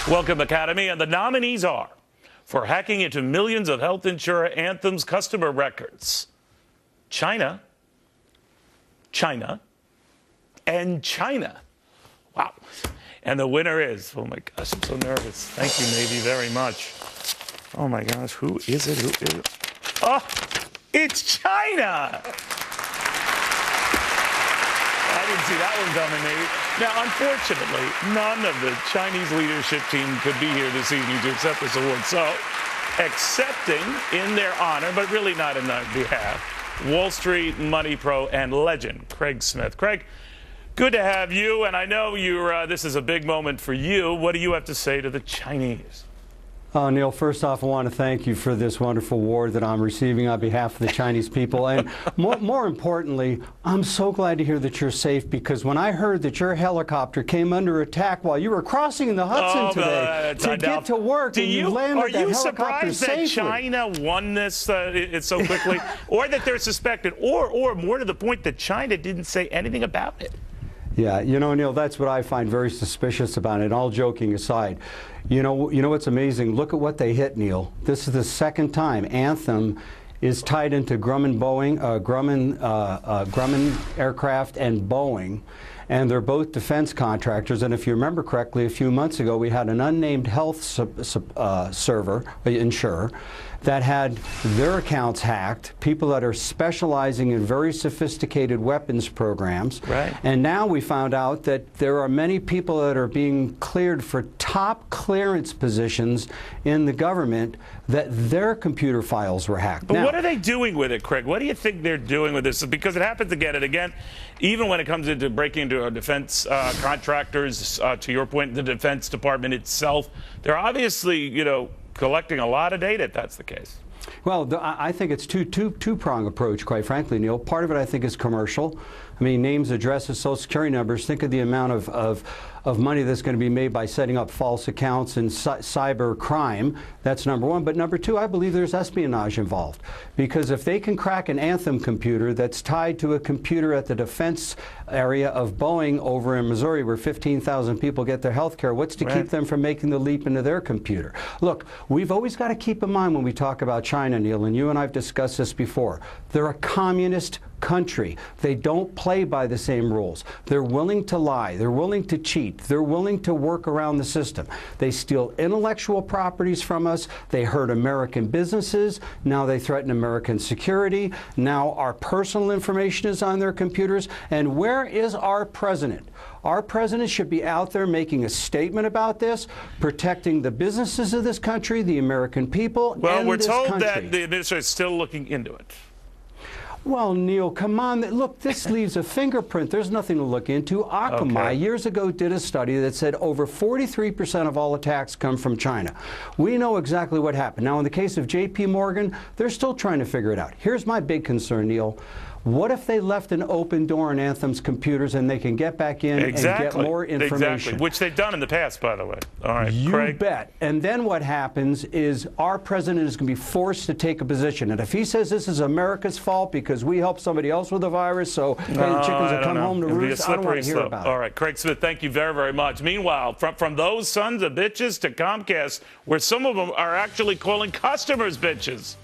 Welcome, Academy. And the nominees are for hacking into millions of health insurer Anthem's customer records: China, China, and China. Wow. And the winner is, oh my gosh, I'm so nervous. Thank you, Navy, very much. Oh my gosh, who is it? Who is it? Oh, it's China. I didn't see that one coming, Navy. Now, unfortunately, none of the Chinese leadership team could be here this evening to accept this award. So, accepting in their honor, but really not in their behalf, Wall Street Money Pro and legend Craig Smith. Craig, good to have you, and I know this is a big moment for you. What do you have to say to the Chinese? Neil, first off, I want to thank you for this wonderful award that I'm receiving on behalf of the Chinese people. And more importantly, I'm so glad to hear that you're safe, because when I heard that your helicopter came under attack while you were crossing the Hudson today to get to work, and you landed that helicopter safely. Are you surprised that China won this so quickly? Or that they're suspected? Or more to the point, that China didn't say anything about it? Yeah, you know, Neil, that's what I find very suspicious about it, all joking aside. You know what's amazing? Look at what they hit, Neil. This is the second time Anthem is tied into Grumman Aircraft and Boeing, and they're both defense contractors. And if you remember correctly, a few months ago we had an unnamed health insurer that had their accounts hacked, people that are specializing in very sophisticated weapons programs. Right. And now we found out that there are many people that are being cleared for top clearance positions in the government, that their computer files were hacked. But what are they doing with it, Craig? What do you think they're doing with this? Because it happens again and again, even when it comes into breaking into our defense contractors, to your point, the Defense Department itself. They're obviously, collecting a lot of data, if that's the case. Well, I think it's two-prong approach, quite frankly, Neil. Part of it, I think, is commercial. I mean, names, addresses, social security numbers. Think of the amount of money that's going to be made by setting up false accounts and cyber crime. That's number one. But number two, I believe there's espionage involved. Because if they can crack an Anthem computer that's tied to a computer at the defense area of Boeing over in Missouri, where 15,000 people get their health care, what's to keep them from making the leap into their computer? Look, we've always got to keep in mind when we talk about China, Neil, and you and I have discussed this before, they're a communist country. They don't play by the same rules. They're willing to lie. They're willing to cheat. They're willing to work around the system. They steal intellectual properties from us. They hurt American businesses. Now they threaten American security. Now our personal information is on their computers. And where is our president? Our president should be out there making a statement about this, protecting the businesses of this country, the American people, and this country. Well, we're told that the administration is still looking into it. Well, Neil, come on. Look, this leaves a fingerprint. There's nothing to look into. Akamai years ago did a study that said over 43% of all attacks come from China. We know exactly what happened. Now, in the case of J.P. Morgan, they're still trying to figure it out. Here's my big concern, Neil. What if they left an open door in Anthem's computers and they can get back in and get more information? Exactly, which they've done in the past, by the way. All right, you Craig. bet. And then what happens is our president is going to be forced to take a position. And if he says this is America's fault because we helped somebody else with the virus, so hey, the chickens have come home to roost, I don't want to hear about it. All right, Craig Smith, thank you very, very much. Meanwhile, from those sons of bitches to Comcast, where some of them are actually calling customers bitches.